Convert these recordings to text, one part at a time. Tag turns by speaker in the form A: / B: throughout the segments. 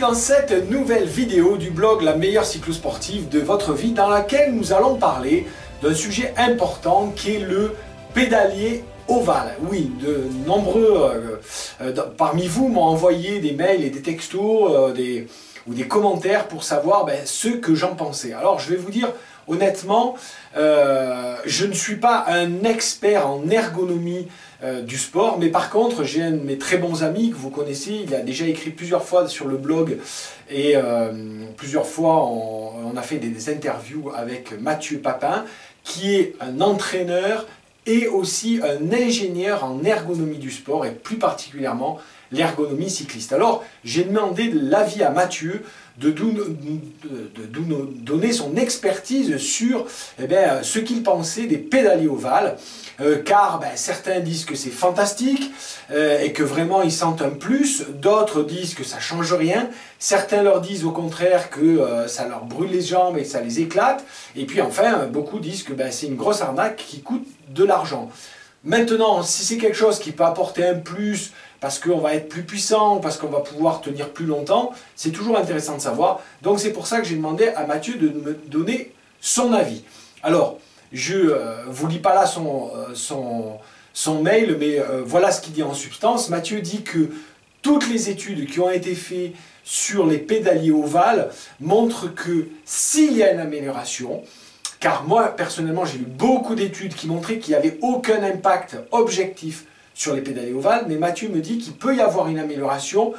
A: dans cette nouvelle vidéo du blog La meilleure cyclosportive de votre vie, dans laquelle nous allons parler d'un sujet important qui est le pédalier ovale. Oui, de nombreux parmi vous m'ont envoyé des mails et des textos ou des commentaires pour savoir ce que j'en pensais. Alors je vais vous dire honnêtement, je ne suis pas un expert en ergonomie du sport, mais par contre j'ai un de mes très bons amis que vous connaissez, il a déjà écrit plusieurs fois sur le blog et plusieurs fois on a fait des interviews avec Mathieu Papin, qui est un entraîneur et aussi un ingénieur en ergonomie du sport et plus particulièrement l'ergonomie cycliste. Alors j'ai demandé l'avis à Mathieu de donner son expertise sur ce qu'il pensait des pédaliers ovales, car certains disent que c'est fantastique et que vraiment ils sentent un plus, d'autres disent que ça change rien, certains leur disent au contraire que ça leur brûle les jambes et que ça les éclate, et puis enfin beaucoup disent que c'est une grosse arnaque qui coûte de l'argent. Maintenant, si c'est quelque chose qui peut apporter un plus, parce qu'on va être plus puissant, parce qu'on va pouvoir tenir plus longtemps, c'est toujours intéressant de savoir. Donc c'est pour ça que j'ai demandé à Mathieu de me donner son avis. Alors, je ne vous lis pas là son mail, mais voilà ce qu'il dit en substance. Mathieu dit que toutes les études qui ont été faites sur les pédaliers ovales montrent que s'il y a une amélioration, car moi personnellement j'ai lu beaucoup d'études qui montraient qu'il n'y avait aucun impact objectif sur les pédaliers ovales, mais Mathieu me dit qu'il peut y avoir une amélioration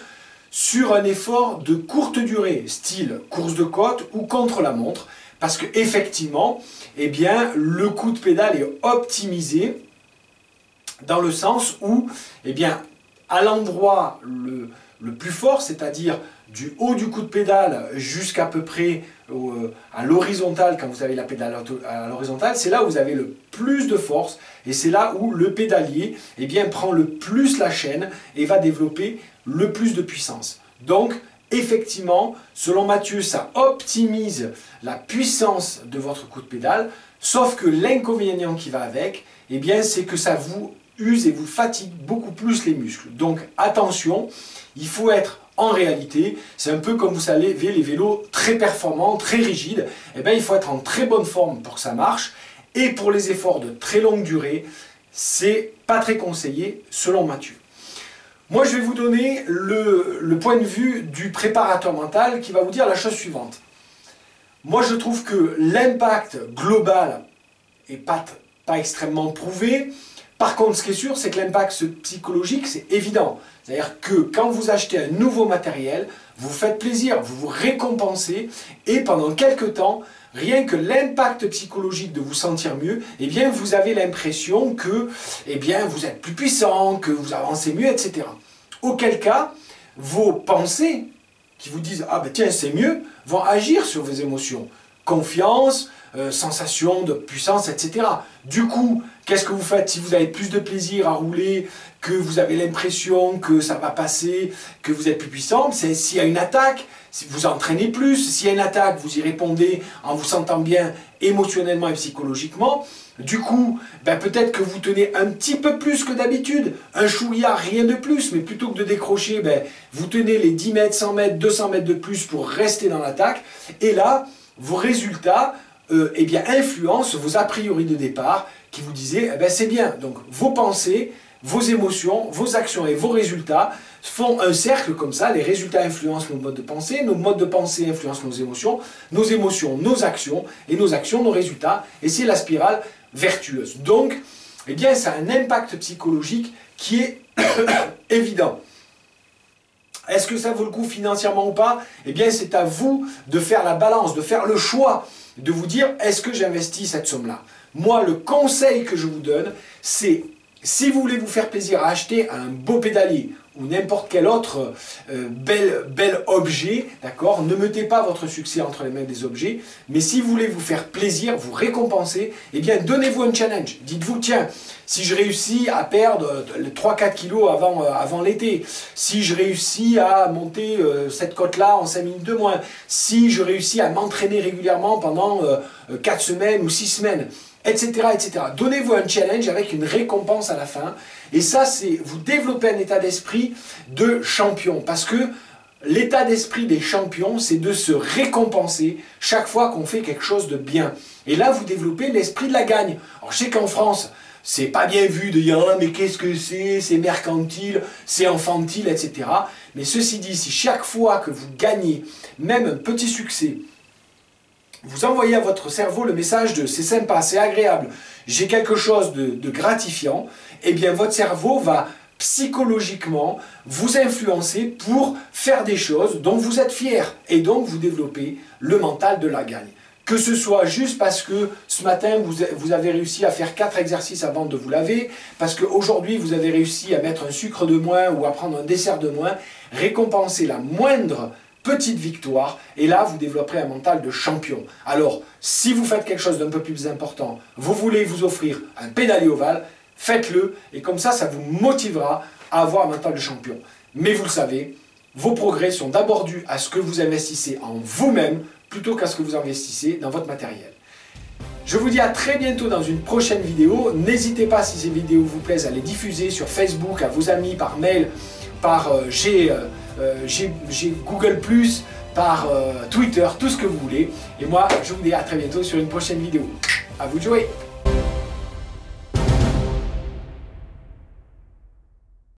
A: sur un effort de courte durée, style course de côte ou contre la montre, parce que effectivement, le coup de pédale est optimisé dans le sens où, à l'endroit le plus fort, c'est-à-dire du haut du coup de pédale jusqu'à peu près à l'horizontale, quand vous avez la pédale à l'horizontale, c'est là où vous avez le plus de force et c'est là où le pédalier prend le plus la chaîne et va développer le plus de puissance. Donc effectivement, selon Mathieu, ça optimise la puissance de votre coup de pédale, sauf que l'inconvénient qui va avec, c'est que ça vous use et vous fatigue beaucoup plus les muscles. Donc attention, il faut être en réalité, c'est un peu comme vous savez les vélos très performants, très rigides, il faut être en très bonne forme pour que ça marche, et pour les efforts de très longue durée, c'est pas très conseillé selon Mathieu. Moi je vais vous donner le point de vue du préparateur mental qui va vous dire la chose suivante. Moi je trouve que l'impact global n'est pas extrêmement prouvé. Par contre, ce qui est sûr, c'est que l'impact psychologique, c'est évident. C'est-à-dire que quand vous achetez un nouveau matériel, vous vous faites plaisir, vous vous récompensez, et pendant quelques temps, rien que l'impact psychologique de vous sentir mieux, vous avez l'impression que vous êtes plus puissant, que vous avancez mieux, etc. Auquel cas, vos pensées, qui vous disent « Ah ben tiens, c'est mieux », vont agir sur vos émotions. Confiance, sensation de puissance, etc. Du coup, qu'est-ce que vous faites si vous avez plus de plaisir à rouler, que vous avez l'impression que ça va passer, que vous êtes plus puissant? C'est s'il y a une attaque, si vous entraînez plus, s'il y a une attaque, vous y répondez en vous sentant bien émotionnellement et psychologiquement. Du coup, peut-être que vous tenez un petit peu plus que d'habitude, un chouïa, rien de plus, mais plutôt que de décrocher, vous tenez les 10 mètres, 100 mètres, 200 mètres de plus pour rester dans l'attaque. Et là, vos résultats influencent vos a priori de départ qui vous disaient c'est bien. Donc vos pensées, vos émotions, vos actions et vos résultats font un cercle comme ça. Les résultats influencent nos modes de pensée, nos modes de pensée influencent nos émotions, nos actions, et nos actions, nos résultats. Et c'est la spirale vertueuse. Donc, ça a un impact psychologique qui est évident. Est-ce que ça vaut le coup financièrement ou pas? C'est à vous de faire la balance, de faire le choix, de vous dire est-ce que j'investis cette somme-là? Moi, le conseil que je vous donne, c'est si vous voulez vous faire plaisir à acheter un beau pédalier ou n'importe quel autre bel objet, d'accord, ne mettez pas votre succès entre les mains des objets, mais si vous voulez vous faire plaisir, vous récompenser, donnez-vous un challenge. Dites-vous, tiens, si je réussis à perdre 3-4 kilos avant l'été, si je réussis à monter cette côte-là en 5 minutes de moins, si je réussis à m'entraîner régulièrement pendant 4 semaines ou 6 semaines, etc., etc. Donnez-vous un challenge avec une récompense à la fin. Et ça, c'est vous développez un état d'esprit de champion. Parce que l'état d'esprit des champions, c'est de se récompenser chaque fois qu'on fait quelque chose de bien. Et là, vous développez l'esprit de la gagne. Alors, je sais qu'en France, c'est pas bien vu de dire « Ah, mais qu'est-ce que c'est mercantile, c'est infantile, etc. » Mais ceci dit, si chaque fois que vous gagnez, même un petit succès, vous envoyez à votre cerveau le message de « c'est sympa, c'est agréable, j'ai quelque chose de gratifiant », eh bien votre cerveau va psychologiquement vous influencer pour faire des choses dont vous êtes fier et donc vous développez le mental de la gagne. Que ce soit juste parce que ce matin vous avez réussi à faire 4 exercices avant de vous laver, parce qu'aujourd'hui vous avez réussi à mettre un sucre de moins ou à prendre un dessert de moins, récompensez la moindre petite victoire et là vous développerez un mental de champion. Alors si vous faites quelque chose d'un peu plus important, vous voulez vous offrir un pédalier ovale, faites-le et comme ça vous motivera à avoir un mental de champion. Mais vous le savez, vos progrès sont d'abord dus à ce que vous investissez en vous-même plutôt qu'à ce que vous investissez dans votre matériel. Je vous dis à très bientôt dans une prochaine vidéo. N'hésitez pas, si ces vidéos vous plaisent, à les diffuser sur Facebook, à vos amis, par mail, par Google+, par Twitter, tout ce que vous voulez. Et moi, je vous dis à très bientôt sur une prochaine vidéo. À vous de jouer!